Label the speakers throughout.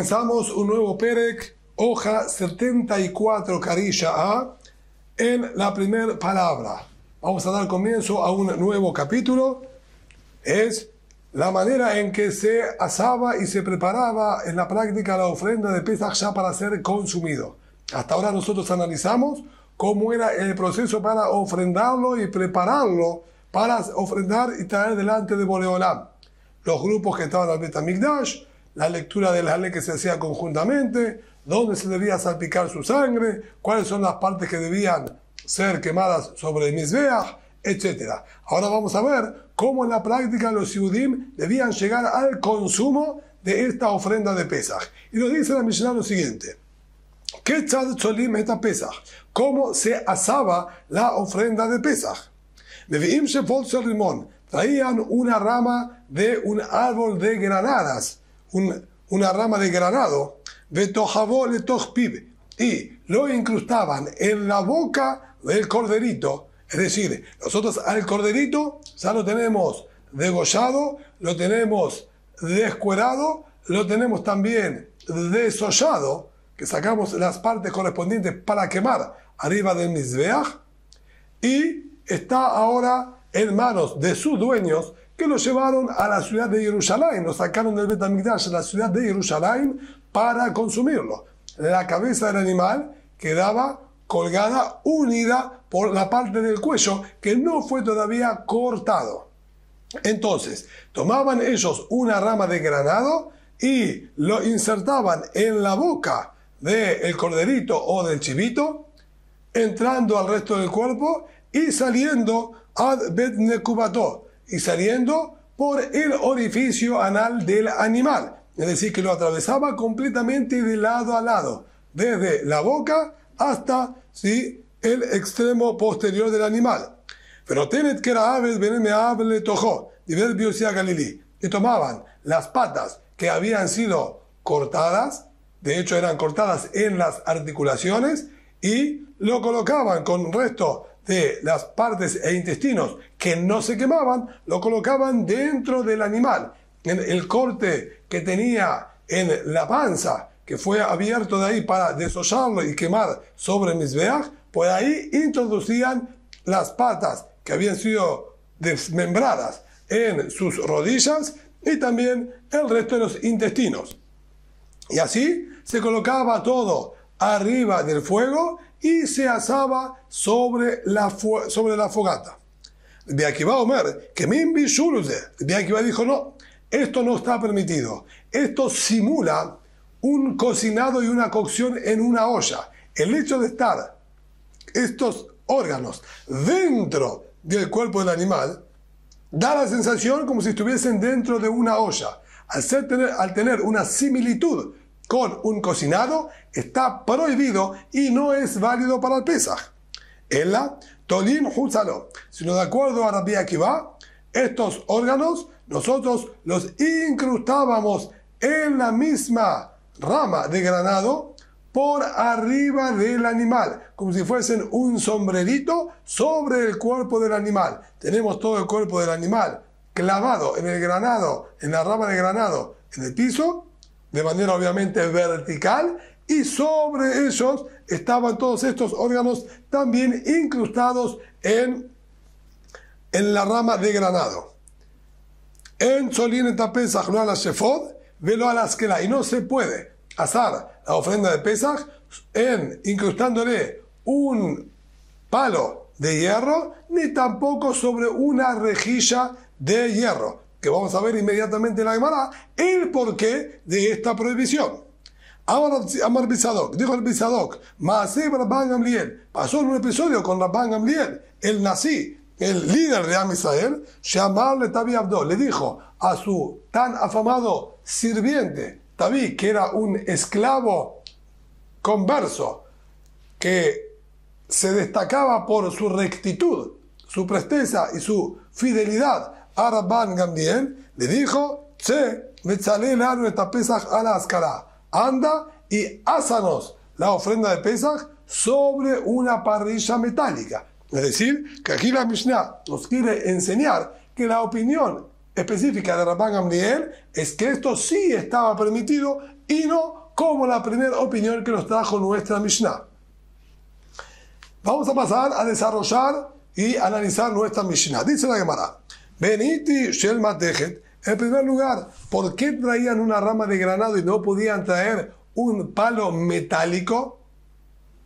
Speaker 1: Comenzamos un nuevo Perek, hoja 74, carilla A, en la primera palabra. Vamos a dar comienzo a un nuevo capítulo. Es la manera en que se asaba y se preparaba en la práctica la ofrenda de Pesach ya para ser consumido. Hasta ahora nosotros analizamos cómo era el proceso para ofrendarlo y prepararlo para ofrendar y traer delante de Boreolam. Los grupos que estaban al Bet HaMikdash, la lectura de la ley que se hacía conjuntamente, dónde se debía salpicar su sangre, cuáles son las partes que debían ser quemadas sobre el Mizbeach, etc. Ahora vamos a ver cómo en la práctica los Yehudim debían llegar al consumo de esta ofrenda de Pesach. Y nos dice la Mishnah lo siguiente: ¿qué tzad cholim esta Pesach? ¿Cómo se asaba la ofrenda de Pesach? Meviim shefot shel rimón, traían una rama de un árbol de granadas, una rama de granado, vetohavó letoch piv, y lo incrustaban en la boca del corderito. Es decir, nosotros al corderito ya lo tenemos degollado, lo tenemos descuerado, lo tenemos también desollado, que sacamos las partes correspondientes para quemar arriba del Mizbeach, y está ahora en manos de sus dueños, que lo llevaron a la ciudad de Jerusalén, lo sacaron del Bet HaMikdash a la ciudad de Jerusalén para consumirlo. La cabeza del animal quedaba colgada, unida por la parte del cuello que no fue todavía cortado. Entonces, tomaban ellos una rama de granado y lo insertaban en la boca del corderito o del chivito, entrando al resto del cuerpo y saliendo ad bet nekubato, y saliendo por el orificio anal del animal. Es decir, que lo atravesaba completamente de lado a lado, desde la boca hasta el extremo posterior del animal. Pero tenet que era aves benemeable tojó, nivel biosia galilí, y tomaban las patas que habían sido cortadas, de hecho eran cortadas en las articulaciones, y lo colocaban con resto de las partes e intestinos que no se quemaban, lo colocaban dentro del animal. En el corte que tenía en la panza, que fue abierto de ahí para desollarlo y quemar sobre el Mizbeach, por ahí introducían las patas que habían sido desmembradas en sus rodillas y también el resto de los intestinos. Y así se colocaba todo arriba del fuego y se asaba sobre la fogata. Rabbi Akiva Omer, que Mimbi Shuluze. Rabbi Akiva dijo: no, esto no está permitido. Esto simula un cocinado y una cocción en una olla. El hecho de estar estos órganos dentro del cuerpo del animal da la sensación como si estuviesen dentro de una olla. Al tener una similitud con un cocinado, está prohibido y no es válido para el Pesach. Ella, Tolin Hutzalo. Sino de acuerdo a Rabbi Akiva, estos órganos nosotros los incrustábamos en la misma rama de granado por arriba del animal, como si fuesen un sombrerito sobre el cuerpo del animal. Tenemos todo el cuerpo del animal clavado en el granado, en la rama de granado, en el piso, de manera obviamente vertical, y sobre ellos estaban todos estos órganos también incrustados en la rama de granado. En Solín eta Pesach no a la Shefod, velo a la Skela, y no se puede asar la ofrenda de Pesach incrustándole un palo de hierro, ni tampoco sobre una rejilla de hierro, que vamos a ver inmediatamente en la Gemara el porqué de esta prohibición. Amar Bisadok, dijo el Bisadok, Maaseh Rabban Gamliel, pasó en un episodio con Rabban Gamliel, el Nasi, el líder de Am Israel, llamarle Tabi Abdo, le dijo a su tan afamado sirviente, Tabi, que era un esclavo converso, que se destacaba por su rectitud, su presteza y su fidelidad a Rabban Gamliel, le dijo: Che, Betzalel esta Pesach a la Ascara, anda y ásanos la ofrenda de Pesach sobre una parrilla metálica. Es decir, que aquí la Mishnah nos quiere enseñar que la opinión específica de Rabban Gamliel es que esto sí estaba permitido y no como la primera opinión que nos trajo nuestra Mishnah. Vamos a pasar a desarrollar y analizar nuestra Mishnah. Dice la Gemara, Beniti Shel Matejet. En primer lugar, ¿por qué traían una rama de granado y no podían traer un palo metálico?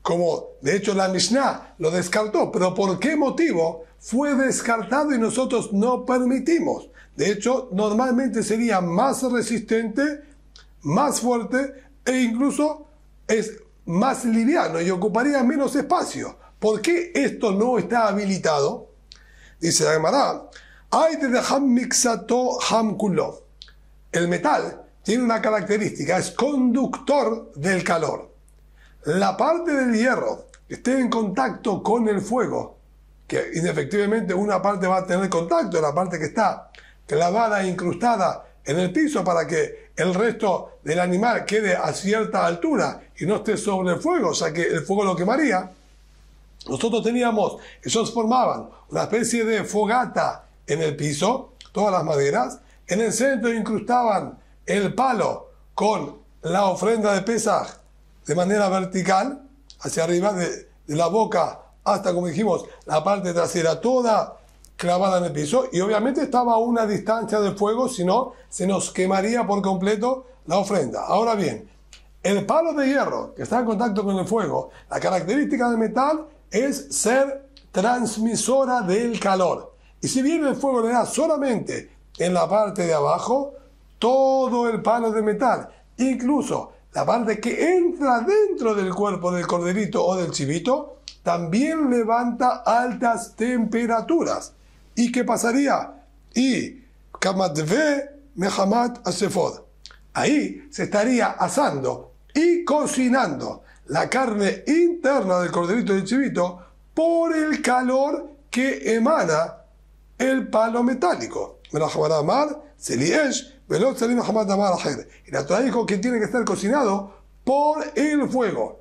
Speaker 1: Como de hecho la Mishnah lo descartó, pero ¿por qué motivo fue descartado y nosotros no permitimos? De hecho, normalmente sería más resistente, más fuerte e incluso es más liviano y ocuparía menos espacio. ¿Por qué esto no está habilitado? Dice la Gemara, hay de ham mixato ham kulo. El metal tiene una característica, es conductor del calor. La parte del hierro que esté en contacto con el fuego, que indefectiblemente una parte va a tener contacto, la parte que está clavada e incrustada en el piso para que el resto del animal quede a cierta altura y no esté sobre el fuego, o sea que el fuego lo quemaría. Nosotros teníamos, ellos formaban una especie de fogata en el piso, todas las maderas, en el centro incrustaban el palo con la ofrenda de Pesaj de manera vertical, hacia arriba, de la boca hasta, como dijimos, la parte trasera toda clavada en el piso, y obviamente estaba a una distancia del fuego, si no, se nos quemaría por completo la ofrenda. Ahora bien, el palo de hierro que está en contacto con el fuego, la característica del metal es ser transmisora del calor. Y si bien el fuego le da solamente en la parte de abajo, todo el palo de metal, incluso la parte que entra dentro del cuerpo del corderito o del chivito, también levanta altas temperaturas. ¿Y qué pasaría? Y kamatve mehamat asefod. Ahí se estaría asando y cocinando la carne interna del corderito y del chivito por el calor que emana el palo metálico. Y la Torah dijo que tiene que estar cocinado por el fuego,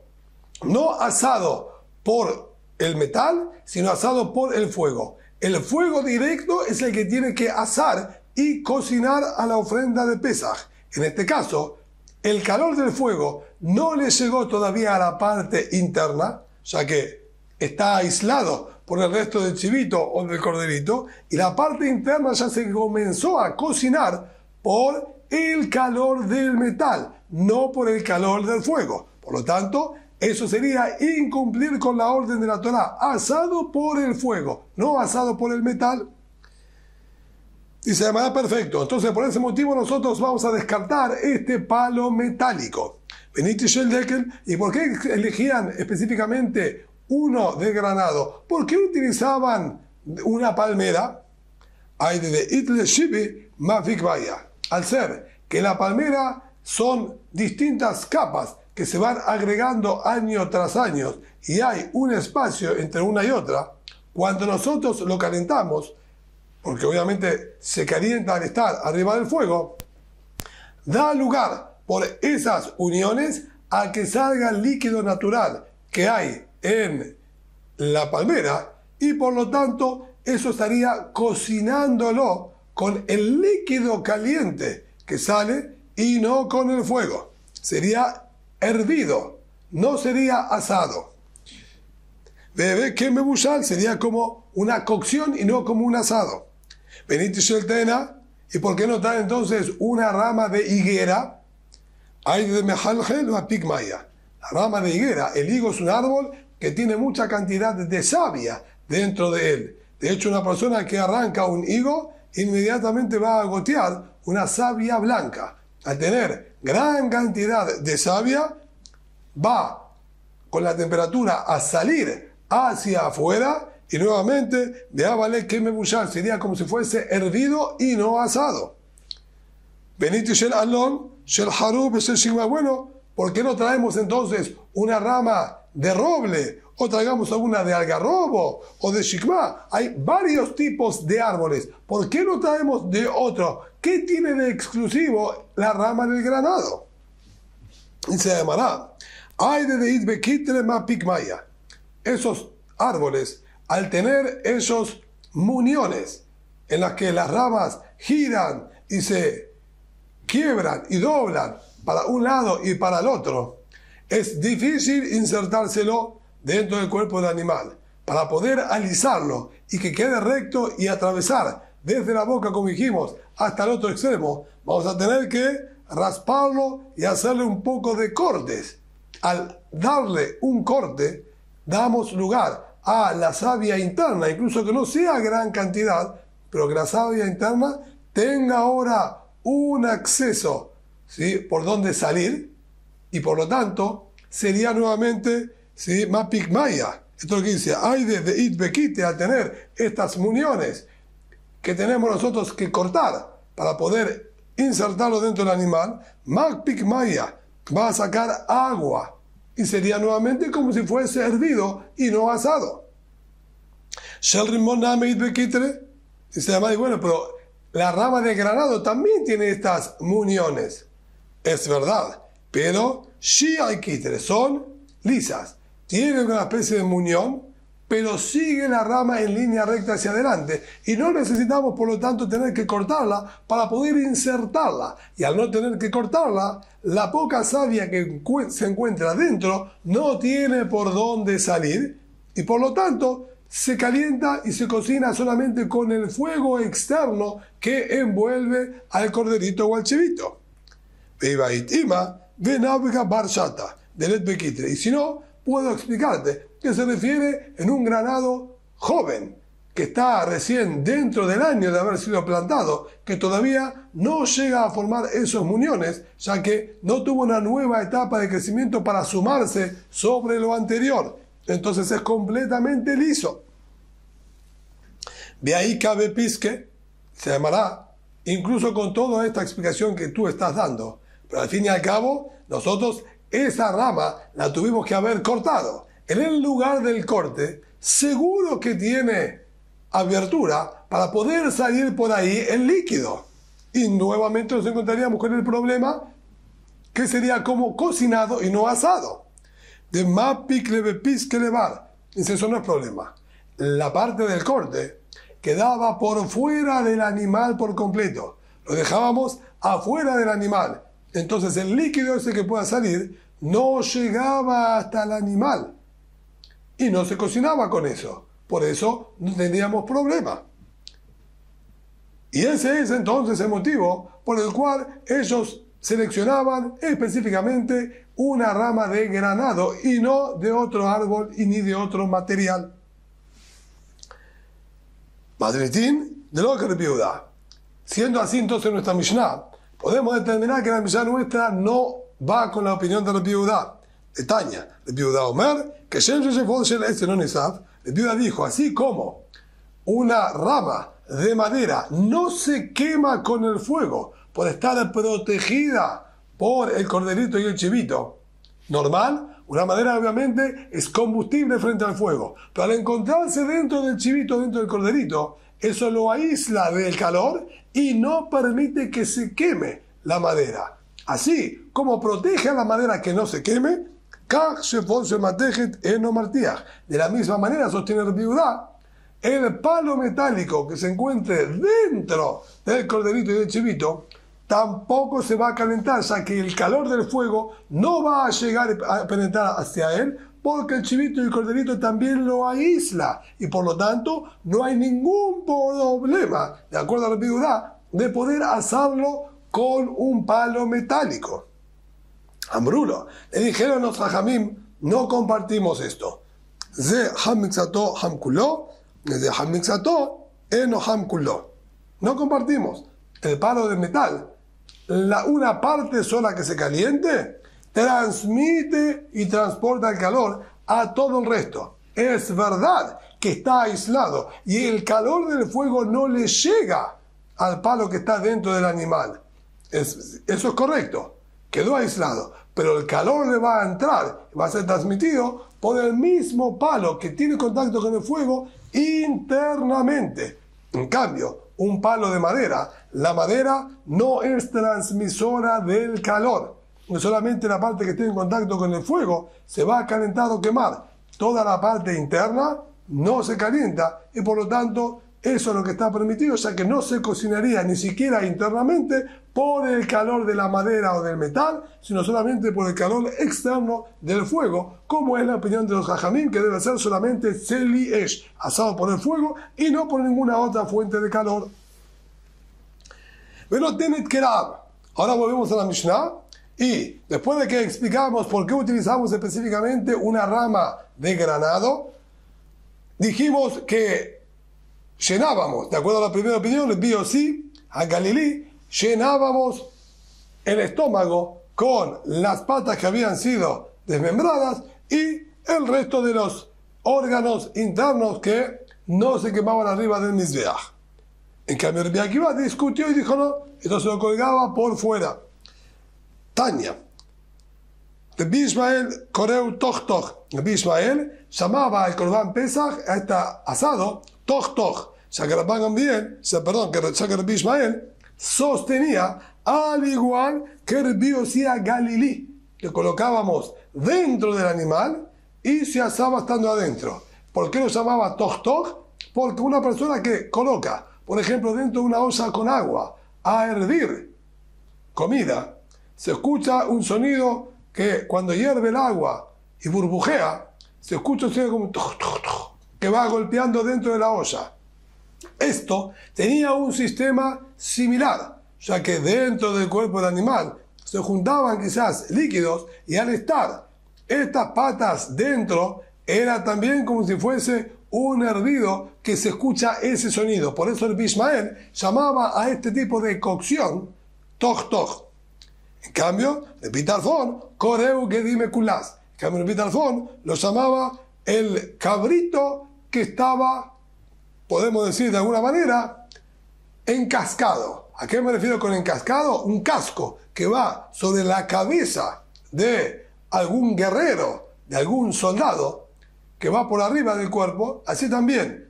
Speaker 1: no asado por el metal, sino asado por el fuego. El fuego directo es el que tiene que asar y cocinar a la ofrenda de Pesaj. En este caso, el calor del fuego no le llegó todavía a la parte interna, ya que está aislado por el resto del chivito o del corderito, y la parte interna ya se comenzó a cocinar por el calor del metal, no por el calor del fuego. Por lo tanto, eso sería incumplir con la orden de la Torah, asado por el fuego, no asado por el metal. Dice, de manera perfecto. Entonces, por ese motivo nosotros vamos a descartar este palo metálico. Beniti Shel Dekel. ¿Y por qué elegían específicamente uno de granado? ¿Por qué utilizaban una palmera? Hay de Itle Shibi Mafik Baya. Al ser que la palmera son distintas capas que se van agregando año tras año y hay un espacio entre una y otra, cuando nosotros lo calentamos, porque obviamente se calienta al estar arriba del fuego, da lugar por esas uniones a que salga el líquido natural que hay en la palmera y por lo tanto eso estaría cocinándolo con el líquido caliente que sale y no con el fuego. Sería hervido, no sería asado. Bebé que me bushal sería como una cocción y no como un asado. Beniti Sheltena, ¿y por qué no trae entonces una rama de higuera? Hay de mejalgel o apigmaya. La rama de higuera, el higo es un árbol que tiene mucha cantidad de savia dentro de él. De hecho, una persona que arranca un higo inmediatamente va a gotear una savia blanca. Al tener gran cantidad de savia, va con la temperatura a salir hacia afuera y nuevamente de Abale que me bushal sería como si fuese hervido y no asado. Beniti Shel Alon, Shel Harub, Shel Shigma. Bueno, ¿por qué no traemos entonces una rama de roble? O traigamos alguna de algarrobo o de shikma. Hay varios tipos de árboles. ¿Por qué no traemos de otro? ¿Qué tiene de exclusivo la rama del granado? Y se llamará hay de Itbekitre ma pigmaya. Esos árboles, al tener esos muniones en las que las ramas giran y se quiebran y doblan para un lado y para el otro, es difícil insertárselo dentro del cuerpo del animal. Para poder alisarlo y que quede recto y atravesar desde la boca, como dijimos, hasta el otro extremo, vamos a tener que rasparlo y hacerle un poco de cortes. Al darle un corte, damos lugar a la savia interna, incluso que no sea gran cantidad, pero que la savia interna tenga ahora un acceso, ¿sí?, por donde salir, y por lo tanto sería nuevamente, ¿sí?, mapik maya. Esto es lo que dice, hay de it bequite, al tener estas muniones que tenemos nosotros que cortar para poder insertarlo dentro del animal, mapik maya, va a sacar agua y sería nuevamente como si fuese hervido y no asado. Shel rimon name it bequite, dice además, bueno, pero la rama de granado también tiene estas muniones. Es verdad, pero shi hay quitere, son lisas. Tienen una especie de munión, pero sigue la rama en línea recta hacia adelante. Y no necesitamos, por lo tanto, tener que cortarla para poder insertarla. Y al no tener que cortarla, la poca savia que se encuentra dentro no tiene por dónde salir. Y por lo tanto, se calienta y se cocina solamente con el fuego externo que envuelve al corderito o al chivito. Y si no, puedo explicarte que se refiere en un granado joven, que está recién dentro del año de haber sido plantado, que todavía no llega a formar esos muniones, ya que no tuvo una nueva etapa de crecimiento para sumarse sobre lo anterior. Entonces es completamente liso. De ahí cabe pisque, se llamará, incluso con toda esta explicación que tú estás dando. Pero al fin y al cabo, nosotros esa rama la tuvimos que haber cortado. En el lugar del corte, seguro que tiene abertura para poder salir por ahí el líquido. Y nuevamente nos encontraríamos con el problema que sería como cocinado y no asado. De mapik lebepis que levar. Eso no es problema. La parte del corte quedaba por fuera del animal por completo. Lo dejábamos afuera del animal. Entonces el líquido ese que pueda salir no llegaba hasta el animal. Y no se cocinaba con eso. Por eso no teníamos problema. Y ese es entonces el motivo por el cual ellos seleccionaban específicamente una rama de granado y no de otro árbol y ni de otro material. Madritín de lo que Rabbi Yehuda. Siendo así entonces nuestra Mishnah, podemos determinar que la Mishnah nuestra no va con la opinión de Rabbi Yehuda. De Tanya, Rabbi Yehuda Omer, que Rabbi Yehuda dijo, así como una rama de madera no se quema con el fuego por estar protegida por el corderito y el chivito normal, una madera obviamente es combustible frente al fuego, pero al encontrarse dentro del chivito, dentro del corderito, eso lo aísla del calor y no permite que se queme la madera. Así como protege a la madera que no se queme, de la misma manera sostiene Rabbi Yehuda, el palo metálico que se encuentre dentro del corderito y del chivito tampoco se va a calentar, ya que el calor del fuego no va a llegar a penetrar hacia él, porque el chivito y el corderito también lo aísla, y por lo tanto no hay ningún problema, de acuerdo a Rabbi Yehuda, de poder asarlo con un palo metálico. Ambrulo, le dijeron los Jajamim, no compartimos esto. Ze hamixato hamkulo, ze hamixato eno hamkulo. No compartimos. El palo de metal, una parte sola que se caliente, transmite y transporta el calor a todo el resto. Es verdad que está aislado y el calor del fuego no le llega al palo que está dentro del animal. Eso es correcto, quedó aislado, pero el calor le va a entrar, va a ser transmitido por el mismo palo que tiene contacto con el fuego internamente. En cambio, un palo de madera, la madera no es transmisora del calor. No solamente la parte que esté en contacto con el fuego se va a calentar o quemar. Toda la parte interna no se calienta y por lo tanto eso es lo que está permitido, ya que no se cocinaría ni siquiera internamente por el calor de la madera o del metal, sino solamente por el calor externo del fuego, como es la opinión de los Jajamim, que debe ser solamente Seli Esh, asado por el fuego y no por ninguna otra fuente de calor. Pero Tenet Kerab. Ahora volvemos a la Mishnah y después de que explicamos por qué utilizamos específicamente una rama de granado, dijimos que llenábamos, de acuerdo a la primera opinión, el Biosí, a Galilí, llenábamos el estómago con las patas que habían sido desmembradas y el resto de los órganos internos que no se quemaban arriba del Mizbeach. En cambio, Rabbi Akiva discutió y dijo no, esto se lo colgaba por fuera. Tania. Rabbi Ismael Koreu Toch Toch. Rabbi Ismael llamaba al Korban Pesach a este asado Toch Toch. Ya que Rabbi Ismael sostenía, al igual que Rabbi Osía Galilí, que colocábamos dentro del animal y se asaba estando adentro. ¿Por qué lo llamaba Toch Toch? Porque una persona que coloca, por ejemplo, dentro de una olla con agua a hervir comida, se escucha un sonido que cuando hierve el agua y burbujea, se escucha un sonido como toch, toch, toch, que va golpeando dentro de la olla. Esto tenía un sistema similar, ya que dentro del cuerpo del animal se juntaban quizás líquidos y al estar estas patas dentro era también como si fuese un hervido que se escucha ese sonido. Por eso el Bismael llamaba a este tipo de cocción toch toch. En cambio, el Pitalfón, Koreu Gedime Kulas. En cambio, el Pitalfón lo llamaba el cabrito que estaba, podemos decir de alguna manera, encascado. ¿A qué me refiero con encascado? Un casco que va sobre la cabeza de algún guerrero, de algún soldado, que va por arriba del cuerpo. Así también,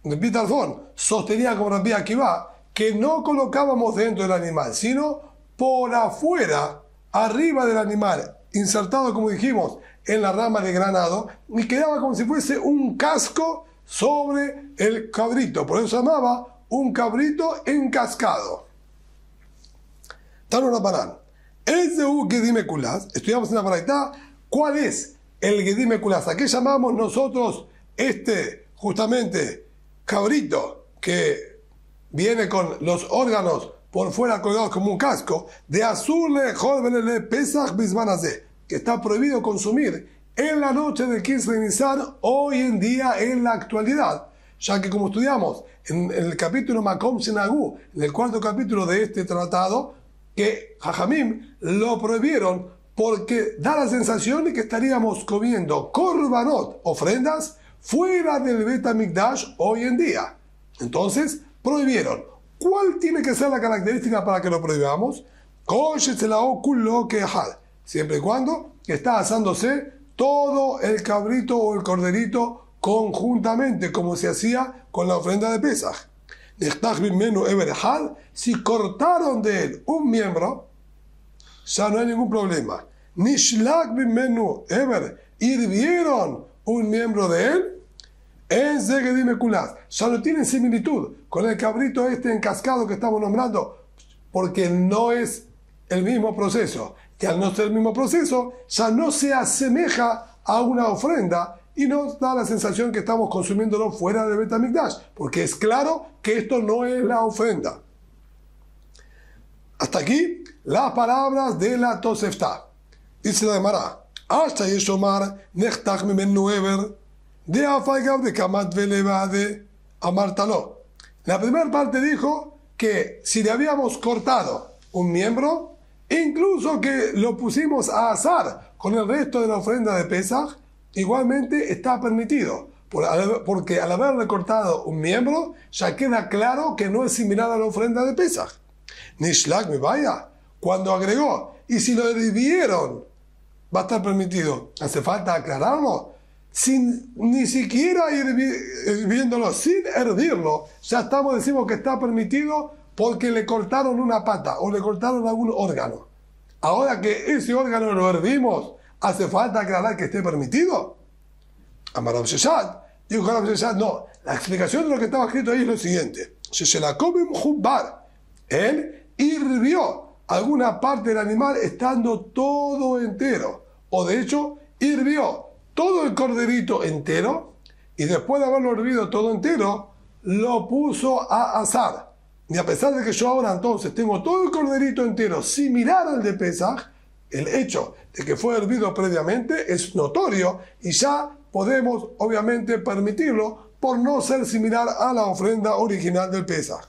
Speaker 1: el Pitalfón sostenía como Rabbi Akiva que no colocábamos dentro del animal, sino por afuera, arriba del animal, insertado, como dijimos, en la rama de granado, y quedaba como si fuese un casco sobre el cabrito. Por eso se llamaba un cabrito encascado. Tano Rabanán. Es de un Gedime Kulas. Estudiamos en la Baraitá. ¿Cuál es el Gedime Kulas? ¿A qué llamamos nosotros justamente, cabrito que viene con los órganos por fuera colgados como un casco, de azul le Pesach bismanazé, que está prohibido consumir en la noche del 15 de Nisan, hoy en día, en la actualidad, ya que como estudiamos en el capítulo Makom Shenagu, en el cuarto capítulo de este tratado, que Jajamim lo prohibieron porque da la sensación de que estaríamos comiendo korbanot, ofrendas, fuera del Bet HaMikdash hoy en día. Entonces, prohibieron. ¿Cuál tiene que ser la característica para que lo prohibamos? Siempre y cuando está asándose todo el cabrito o el corderito conjuntamente, como se hacía con la ofrenda de Pesach. Si cortaron de él un miembro, ya no hay ningún problema. Hirvieron un miembro de él, ya no tienen similitud con el cabrito encascado que estamos nombrando, porque no es el mismo proceso. Y al no ser el mismo proceso, ya no se asemeja a una ofrenda y nos da la sensación que estamos consumiéndolo fuera de Bet HaMikdash, porque es claro que esto no es la ofrenda. Hasta aquí las palabras de la Tosefta. Dice la Gemara, hasta Yeshomar nechtach mimenu ever de afagav de kamat velevade amartalo. La primera parte dijo que si le habíamos cortado un miembro, incluso que lo pusimos a asar con el resto de la ofrenda de Pesach, igualmente está permitido, porque al haberle cortado un miembro, ya queda claro que no es similar a la ofrenda de Pesach. Nishlak mi vaya, cuando agregó, y si lo hervieron, va a estar permitido. Hace falta aclararlo. Sin ni siquiera hirviéndolo, sin hervirlo, ya decimos que está permitido porque le cortaron una pata o le cortaron algún órgano. Ahora que ese órgano lo hervimos, ¿hace falta aclarar que esté permitido? Amar Rav Sheshat, dijo Rav Sheshat, no. La explicación de lo que estaba escrito ahí es lo siguiente. Él hirvió alguna parte del animal estando todo entero. O de hecho, hirvió todo el corderito entero y después de haberlo hervido todo entero, lo puso a asar. Y a pesar de que yo ahora entonces tengo todo el corderito entero similar al de Pesaj, el hecho de que fue hervido previamente es notorio y ya podemos obviamente permitirlo por no ser similar a la ofrenda original del Pesaj.